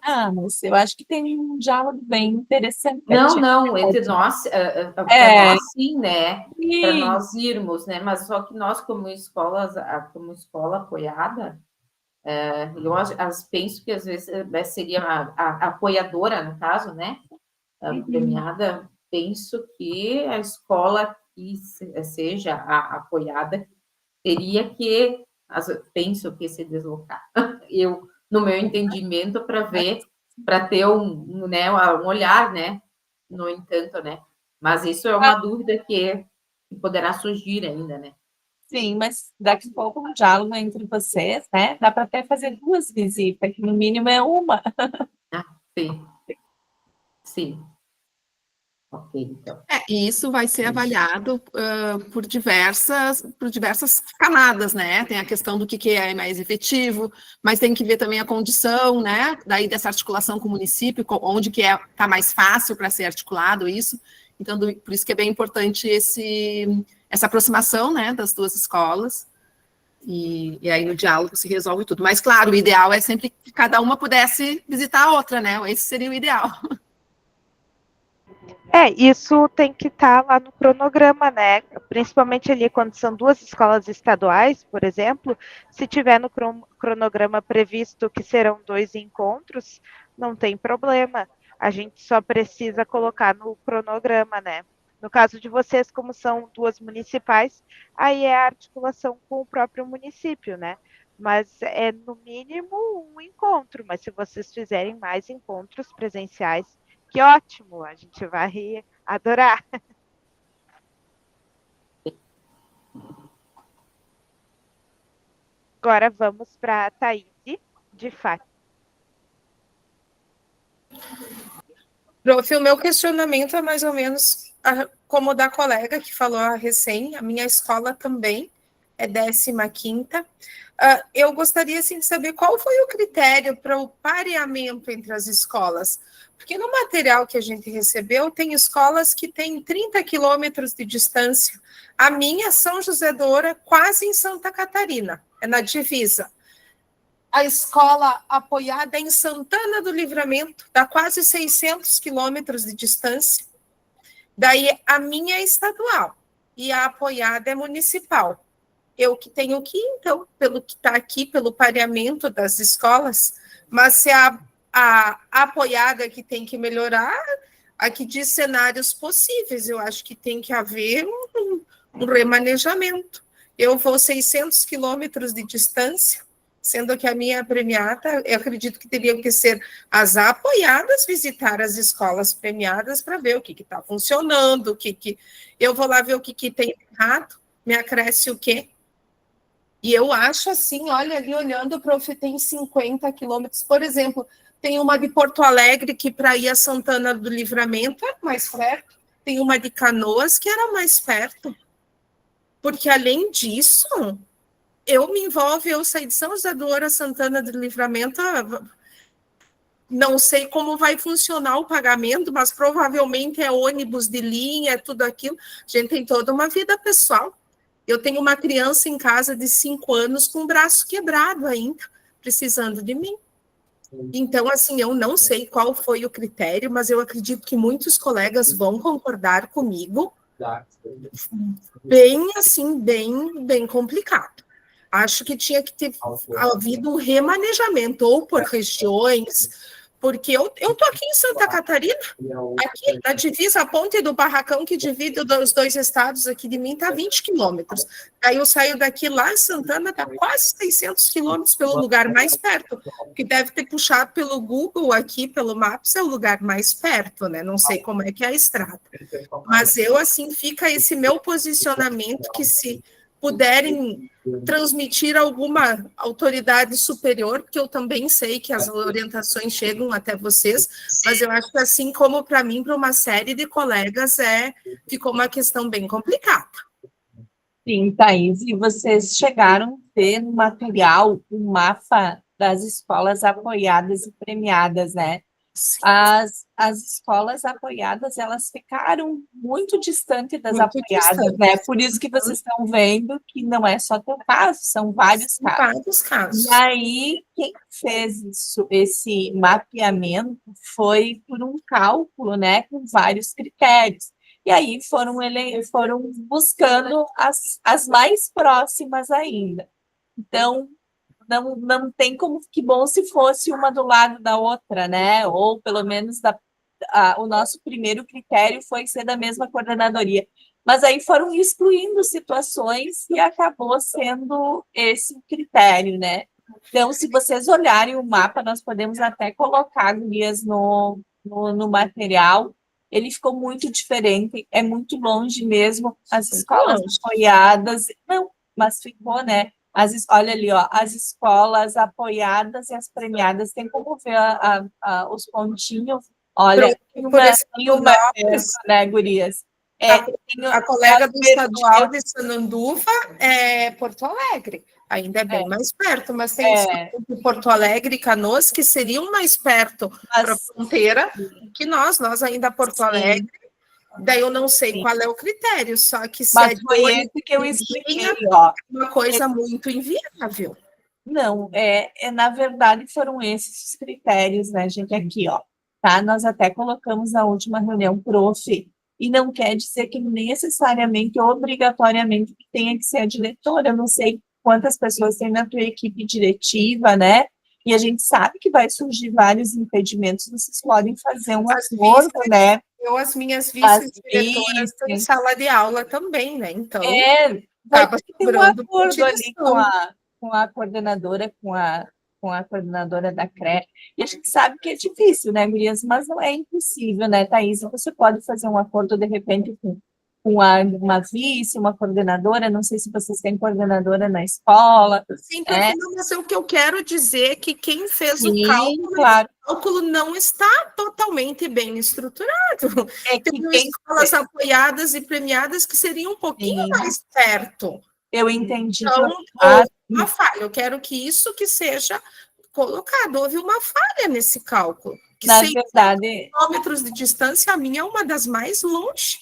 A: Ah, mas eu acho que tem um diálogo bem interessante.
J: Não, entre nós, para nós sim, né? Para nós irmos, né? Mas só que nós, como escola apoiada, Penso que às vezes seria a apoiadora, no caso, né? A premiada, penso que a escola que seja a apoiada teria que, penso que se deslocar. Eu, no meu entendimento, para ter né, um olhar, né? No entanto, né? Mas isso é uma dúvida que poderá surgir ainda, né?
A: Sim, mas daqui a pouco um diálogo entre vocês, né? Dá para até fazer 2 visitas, que no mínimo é uma.
J: Sim. Sim. Ok, então.
D: E isso vai ser avaliado por diversas camadas, né? Tem a questão do que é mais efetivo, mas tem que ver também a condição, né? Daí dessa articulação com o município, onde que está mais fácil para ser articulado isso. Então, por isso que é bem importante essa aproximação, né, das 2 escolas. E aí no diálogo se resolve tudo. Mas, claro, o ideal é sempre que cada uma pudesse visitar a outra, né? Esse seria o ideal.
B: Isso tem que estar lá no cronograma, né? Principalmente ali quando são 2 escolas estaduais, por exemplo, se tiver no cronograma previsto que serão 2 encontros, não tem problema. A gente só precisa colocar no cronograma, né? No caso de vocês, como são 2 municipais, aí é a articulação com o próprio município, né? Mas é no mínimo um encontro, mas se vocês fizerem mais encontros presenciais, que ótimo, a gente vai adorar. Agora vamos para a Thaís, de Fátima.
K: Prof, o meu questionamento é mais ou menos como o da colega que falou a recém, a minha escola também é 15ª. Eu gostaria assim, de saber qual foi o critério para o pareamento entre as escolas, porque no material que a gente recebeu, tem escolas que têm 30 quilômetros de distância. A minha, São José do Ouro, é quase em Santa Catarina, é na divisa. A escola apoiada é em Santana do Livramento, dá quase 600 quilômetros de distância. Daí, a minha é estadual e a apoiada é municipal. Eu que tenho que ir, então, pelo que está aqui, pelo pareamento das escolas, mas se a apoiada que tem que melhorar, aqui diz cenários possíveis, eu acho que tem que haver um remanejamento. Eu vou 600 quilômetros de distância, sendo que a minha premiada, eu acredito que teriam que ser as apoiadas visitar as escolas premiadas para ver o que está funcionando, eu vou lá ver o que tem errado, me acresce o quê? E eu acho assim, olha, ali olhando, prof, tem 50 quilômetros, por exemplo, tem uma de Porto Alegre que para ir a Santana do Livramento é mais perto, tem uma de Canoas que era mais perto, porque além disso, eu saí de São José do Ouro a Santana do Livramento, não sei como vai funcionar o pagamento, mas provavelmente é ônibus de linha, é tudo aquilo, a gente tem toda uma vida pessoal. Eu tenho uma criança em casa de 5 anos com o braço quebrado ainda, precisando de mim. Então, assim, eu não sei qual foi o critério, mas eu acredito que muitos colegas vão concordar comigo. Bem, assim, bem complicado. Acho que tinha que ter havido um remanejamento, ou por regiões, porque eu estou aqui em Santa Catarina, aqui na divisa, a ponte do barracão que divide os 2 estados aqui de mim está 20 quilômetros. Aí eu saio daqui lá em Santana, está quase 600 quilômetros pelo lugar mais perto, que deve ter puxado pelo Google aqui, pelo Maps, é o lugar mais perto, né? Não sei como é que é a estrada. Mas eu, assim, fica esse meu posicionamento que se puderem transmitir alguma autoridade superior, porque eu também sei que as orientações chegam até vocês, mas eu acho que assim como para mim, para uma série de colegas, ficou uma questão bem complicada.
A: Sim, Thaís, e vocês chegaram a ter no material um mapa das escolas apoiadas e premiadas, né? As escolas apoiadas, elas ficaram muito distantes das apoiadas, né? Por isso que vocês estão vendo que não é só teu caso, são vários casos.
K: Vários casos.
A: E aí, quem fez esse mapeamento foi por um cálculo, né? Com vários critérios. E aí foram buscando as mais próximas ainda. Então, não tem como, que bom se fosse uma do lado da outra, né? Ou pelo menos o nosso primeiro critério foi ser da mesma coordenadoria. Mas aí foram excluindo situações e acabou sendo esse o critério, né? Então, se vocês olharem o mapa, nós podemos até colocar, gurias, no material. Ele ficou muito diferente, é muito longe mesmo, as escolas apoiadas. Não, mas ficou, né? Olha ali, ó, as escolas apoiadas e as premiadas, tem como ver os pontinhos? Olha, tem uma perto, né, gurias?
K: A colega do estadual de Sananduva é Porto Alegre, ainda é bem mais perto, mas tem de Porto Alegre e Canoas que seriam mais perto para a fronteira que nós ainda Porto Alegre. Daí eu não sei qual é o critério, só que se
A: mas foi esse que eu expliquei, ó.
K: Uma coisa muito inviável.
A: Não, na verdade foram esses os critérios, né, gente, aqui, ó, tá? Nós até colocamos na última reunião, prof, e não quer dizer que necessariamente, obrigatoriamente, tenha que ser a diretora. Eu não sei quantas pessoas tem na tua equipe diretiva, né? E a gente sabe que vai surgir vários impedimentos, vocês podem fazer um acordo, né?
K: As minhas vice-diretoras estão em sala de aula também, né? Então,
A: vai ter um acordo ali com a coordenadora, com a coordenadora da CRE. E a gente sabe que é difícil, né, gurias? Mas não é impossível, né, Thaís? Você pode fazer um acordo, de repente, com uma vice, uma coordenadora, não sei se vocês têm coordenadora na escola.
K: Sim, mas o que eu quero dizer é que quem fez o cálculo não está totalmente bem estruturado. Tem escolas apoiadas e premiadas que seriam um pouquinho mais perto.
A: Eu entendi.
K: Então, uma falha. Eu quero que isso que seja colocado. Houve uma falha nesse cálculo. Que
A: na verdade,
K: quilômetros de distância, a minha é uma das mais longe.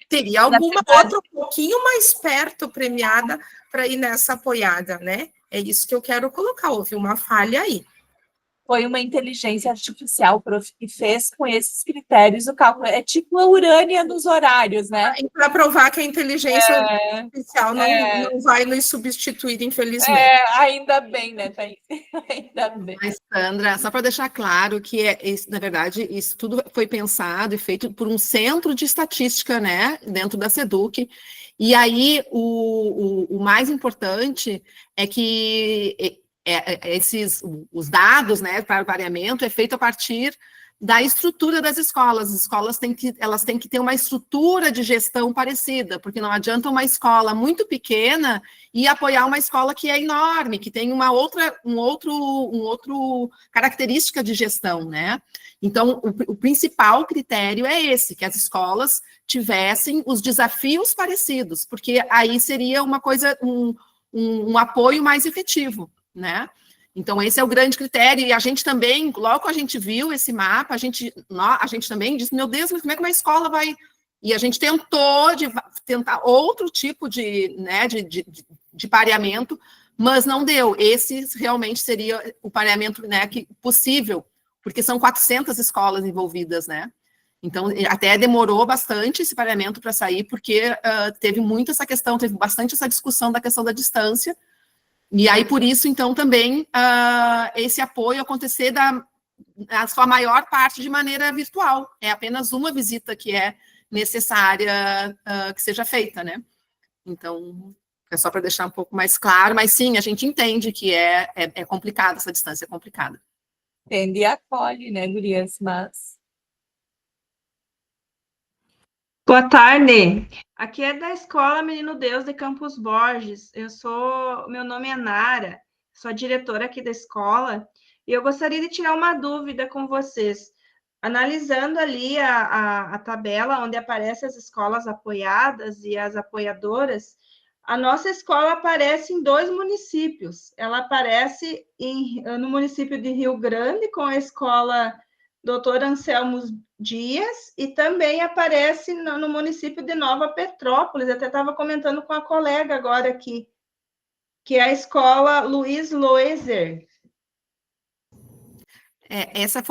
K: Teria alguma outra um pouquinho mais perto premiada para ir nessa apoiada, né? É isso que eu quero colocar. Houve uma falha aí.
A: Foi uma inteligência artificial, prof, que fez com esses critérios o cálculo. É tipo a Urânia dos horários, né?
K: Para provar que a inteligência artificial não vai nos substituir, infelizmente.
A: Ainda bem, né, Thaís? Ainda bem.
D: Mas, Sandra, só para deixar claro que, na verdade, isso tudo foi pensado e feito por um centro de estatística, né, dentro da SEDUC. E aí, o mais importante é que os dados, né, para o pareamento é feito a partir da estrutura das escolas. As escolas têm que ter uma estrutura de gestão parecida, porque não adianta uma escola muito pequena e apoiar uma escola que é enorme, que tem uma outra característica de gestão, né? Então, o principal critério é esse, que as escolas tivessem os desafios parecidos, porque aí seria uma coisa, um apoio mais efetivo, né? Então, esse é o grande critério, e a gente também, logo que a gente viu esse mapa, a gente também disse, meu Deus, mas como é que uma escola vai... E a gente tentar outro tipo de pareamento, mas não deu. Esse realmente seria o pareamento, né, possível, porque são 400 escolas envolvidas, né? Então, até demorou bastante esse pareamento para sair, porque teve muito essa questão, teve bastante essa discussão da questão da distância. E aí, por isso, então, também esse apoio acontecer a sua maior parte de maneira virtual. É apenas uma visita que é necessária que seja feita, né? Então, é só para deixar um pouco mais claro, mas sim, a gente entende que é complicado, essa distância é complicada.
A: Entende e acolhe, né, gurias, mas...
L: Boa tarde, aqui é da Escola Menino Deus de Campos Borges, meu nome é Nara, sou a diretora aqui da escola, e eu gostaria de tirar uma dúvida com vocês. Analisando ali a tabela onde aparecem as escolas apoiadas e as apoiadoras, a nossa escola aparece em 2 municípios, ela aparece no município de Rio Grande, com a escola Dr. Anselmo Dias, e também aparece no município de Nova Petrópolis, até estava comentando com a colega agora aqui, que é a escola Luiz Loeser.
D: Esse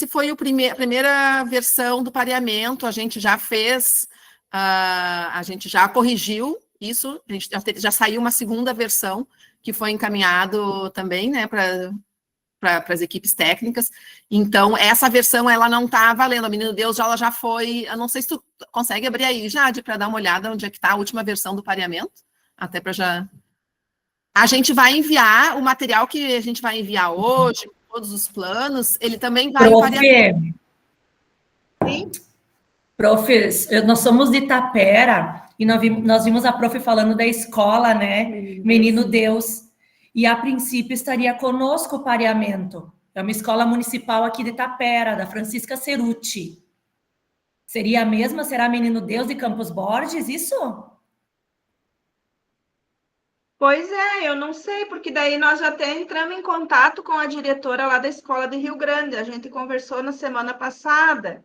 D: foi a primeira versão do pareamento, a gente já fez, a gente já corrigiu isso, a gente já saiu uma segunda versão, que foi encaminhado também, né, para as equipes técnicas. Então, essa versão, ela não está valendo. A Menino Deus, ela já foi... Eu não sei se tu consegue abrir aí, Jade, para dar uma olhada onde é que está a última versão do pareamento, até para já... A gente vai enviar o material que a gente vai enviar hoje, todos os planos, ele também vai...
M: Prof, nós somos de Itapera e nós vimos a prof falando da escola, né? Menino Deus. E a princípio estaria conosco o pareamento. É uma escola municipal aqui de Itapera, da Francisca Ceruti. Seria a mesma? Será Menino Deus de Campos Borges, isso?
L: Pois é, eu não sei, porque daí nós já até entramos em contato com a diretora lá da escola de Rio Grande. A gente conversou na semana passada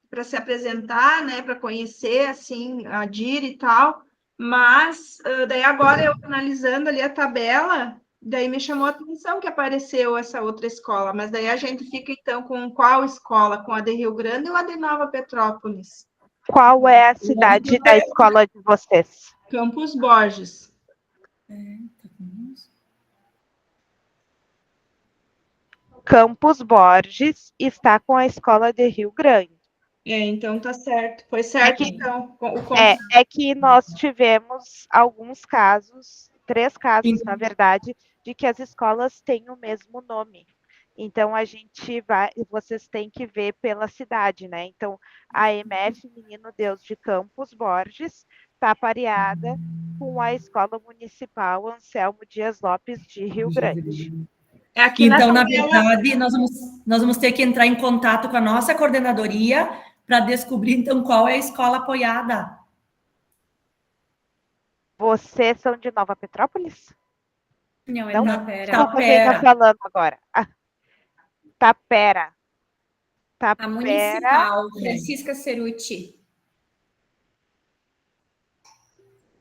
L: para se apresentar, né, para conhecer, assim, a DIR e tal. Mas, daí agora eu analisando ali a tabela, daí me chamou a atenção que apareceu essa outra escola. Mas daí a gente fica, então, com qual escola? Com a de Rio Grande ou a de Nova Petrópolis?
B: Qual é a cidade da escola de vocês?
L: Campos Borges.
B: Campos Borges está com a escola de Rio Grande.
L: Então tá certo. Foi certo, então.
B: É que nós tivemos alguns casos, 3 casos, na verdade, de que as escolas têm o mesmo nome. Então, vocês têm que ver pela cidade, né? Então, a MF Menino Deus de Campos Borges está pareada com a Escola Municipal Anselmo Dias Lopes de Rio Grande.
M: Então, na verdade, nós vamos ter que entrar em contato com a nossa coordenadoria para descobrir, então, qual é a escola apoiada.
B: Vocês são de Nova Petrópolis?
H: Não, é
B: Não?
H: Tapera.
B: Desculpa quem está falando agora. Tapera.
N: A municipal, Francisca Ceruti.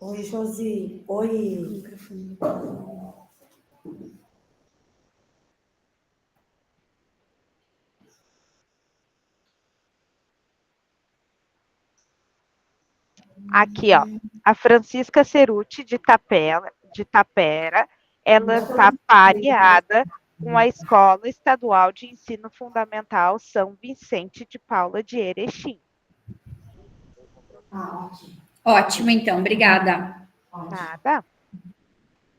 C: Oi, Josi. Oi.
B: Aqui, ó, a Francisca Ceruti de Tapera, ela está pareada com a Escola Estadual de Ensino Fundamental São Vicente de Paula de Erechim.
N: Ótimo. Ótimo, então, obrigada.
B: Nada.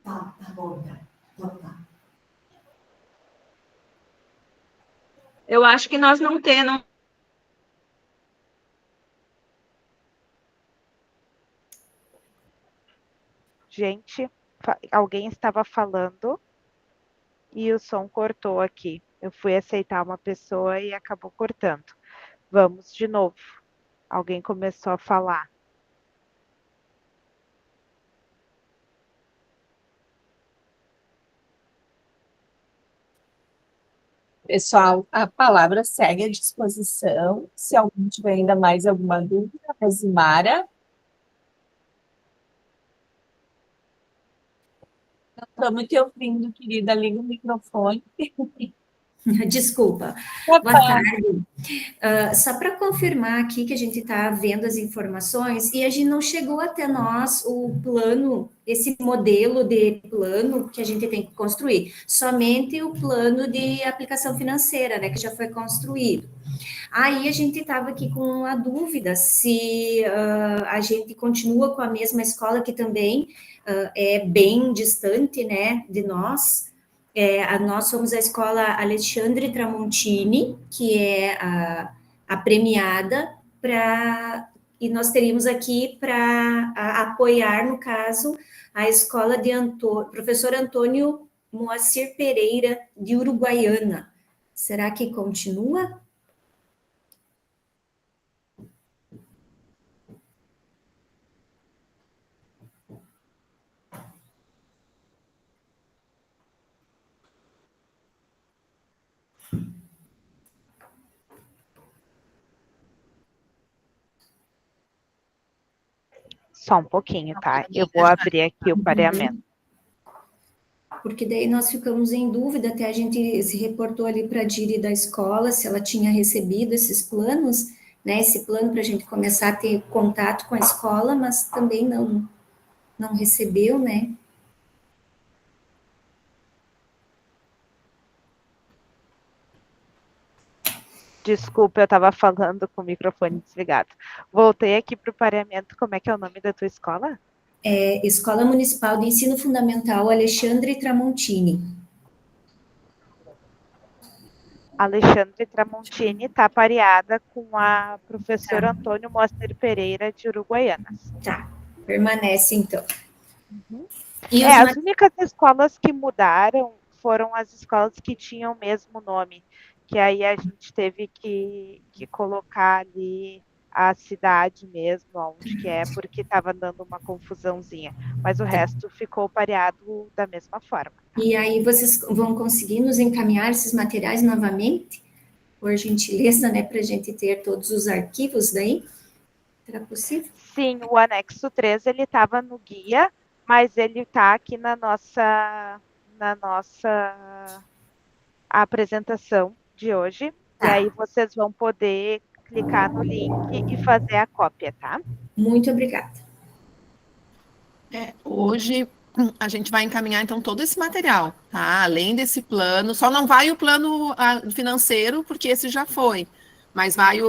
C: Tá bom, tá.
L: Eu acho que nós não temos.
B: Gente, alguém estava falando e o som cortou aqui. Eu fui aceitar uma pessoa e acabou cortando. Vamos de novo. Alguém começou a falar.
A: Pessoal, a palavra segue à disposição. Se alguém tiver ainda mais alguma dúvida, Rosimara. Não estamos te ouvindo, querida. Liga o microfone.
N: Desculpa. Boa tarde. Só para confirmar aqui que a gente está vendo as informações e a gente não chegou até nós o plano, esse modelo de plano que a gente tem que construir, somente o plano de aplicação financeira, né, que já foi construído. Aí a gente estava aqui com a dúvida se a gente continua com a mesma escola que também é bem distante, né, de nós. Nós somos a escola Alexandre Tramontini, que é a premiada, e nós teríamos aqui para apoiar, no caso, a escola de professor Antônio Moacir Pereira, de Uruguaiana. Será que continua?
B: Só um pouquinho, tá? Eu vou abrir aqui o pareamento.
N: Porque daí nós ficamos em dúvida, até a gente se reportou ali para a Diri da escola, se ela tinha recebido esses planos, né, esse plano para a gente começar a ter contato com a escola, mas também não recebeu, né?
B: Desculpa, eu estava falando com o microfone desligado. Voltei aqui para o pareamento. Como é que é o nome da tua escola?
N: É Escola Municipal de Ensino Fundamental Alexandre Tramontini.
B: Alexandre Tramontini está pareada com a professora Antônio Moster Pereira, de Uruguaianas.
N: Tá, permanece então.
B: E as únicas escolas que mudaram foram as escolas que tinham o mesmo nome, que aí a gente teve que colocar ali a cidade mesmo, onde que é, porque estava dando uma confusãozinha. Mas o resto ficou pareado da mesma forma.
N: E aí vocês vão conseguir nos encaminhar esses materiais novamente? Por gentileza, né, para a gente ter todos os arquivos daí? Será possível?
B: Sim, o anexo 3, ele estava no guia, mas ele está aqui na nossa apresentação de hoje. E aí vocês vão poder clicar no link e fazer a cópia, tá?
N: Muito obrigada.
D: Hoje a gente vai encaminhar, então, todo esse material, tá? Além desse plano, só não vai o plano financeiro, porque esse já foi, mas vai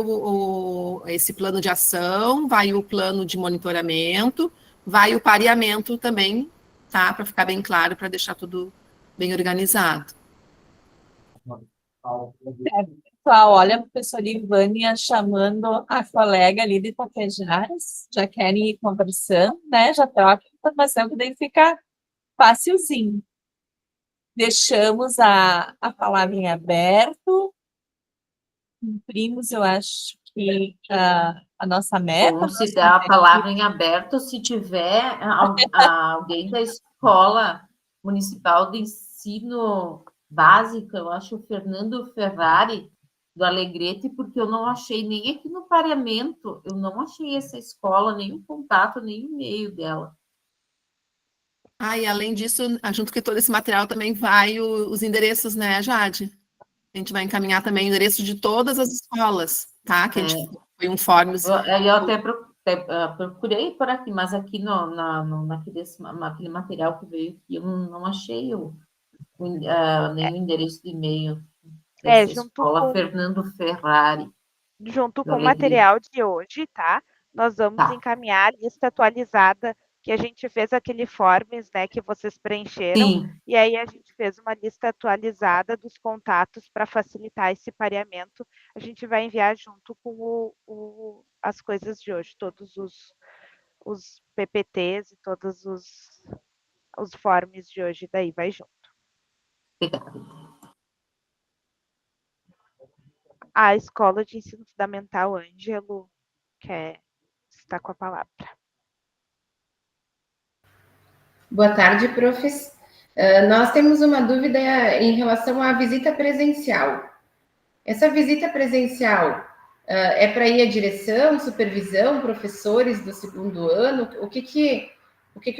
D: esse plano de ação, vai o plano de monitoramento, vai o pareamento também, tá? Para ficar bem claro, para deixar tudo bem organizado.
A: Pessoal, olha a professora Ivânia chamando a colega ali de Tapejaras, já querem ir conversando, né? Já troca informação, que daí fica facilzinho. Deixamos a palavra em aberto. Cumprimos, eu acho que a nossa meta.
J: Bom, se dá a palavra em aberto, se tiver alguém da Escola Municipal de Ensino Básico, eu acho o Fernando Ferrari, do Alegrete, porque eu não achei nem aqui no pareamento, eu não achei essa escola, nem o contato, nem o e-mail dela.
D: E além disso, junto com todo esse material também vai os endereços, né, Jade? A gente vai encaminhar também o endereço de todas as escolas, tá? Que a gente foi um forms.
J: Eu até procurei por aqui, mas aqui naquele material que veio aqui, eu não achei nenhum endereço de e-mail dessa escola, Fernando Ferrari.
B: Junto com o material de hoje, tá? Nós vamos encaminhar a lista atualizada, que a gente fez aquele forms, né, que vocês preencheram.
J: Sim.
B: E aí a gente fez uma lista atualizada dos contatos para facilitar esse pareamento. A gente vai enviar junto com as coisas de hoje, todos os PPTs e todos os forms de hoje, daí vai junto. A Escola de Ensino Fundamental Ângelo está com a palavra.
O: Boa tarde, profs. Nós temos uma dúvida em relação à visita presencial. Essa visita presencial é para ir à direção, supervisão, professores do segundo ano? O que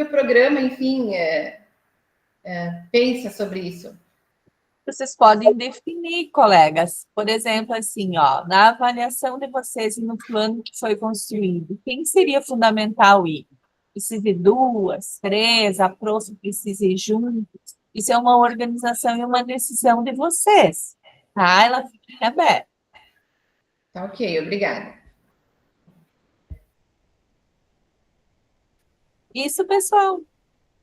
O: o programa, enfim, pensa sobre isso?
A: Vocês podem definir, colegas. Por exemplo, assim, na avaliação de vocês e no plano que foi construído, quem seria fundamental ir? Precisa ir 2, 3, a prof precisa ir juntos. Isso é uma organização e uma decisão de vocês, tá? Ela fica aberta.
O: Tá ok, obrigada.
A: Isso, pessoal.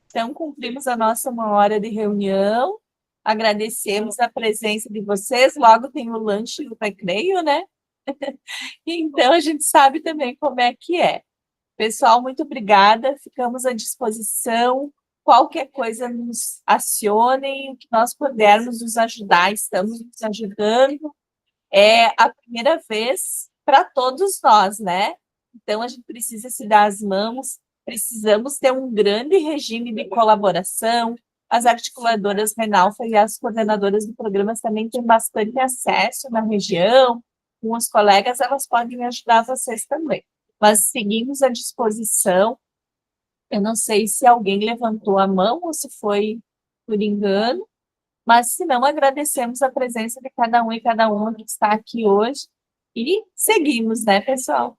A: Então, cumprimos a nossa 1 hora de reunião. Agradecemos a presença de vocês. Logo tem o lanche e o recreio, né? Então, a gente sabe também como é que é. Pessoal, muito obrigada. Ficamos à disposição. Qualquer coisa, nos acionem. O que nós pudermos nos ajudar, estamos nos ajudando. É a primeira vez para todos nós, né? Então, a gente precisa se dar as mãos. Precisamos ter um grande regime de colaboração. As articuladoras Renalfa e as coordenadoras de programas também têm bastante acesso na região. Com os colegas, elas podem ajudar vocês também. Mas seguimos à disposição. Eu não sei se alguém levantou a mão ou se foi por engano, mas se não, agradecemos a presença de cada um e cada uma que está aqui hoje e seguimos, né, pessoal?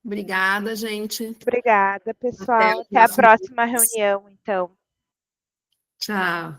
D: Obrigada, gente.
B: Obrigada, pessoal. Até a próxima reunião, então.
D: Tchau.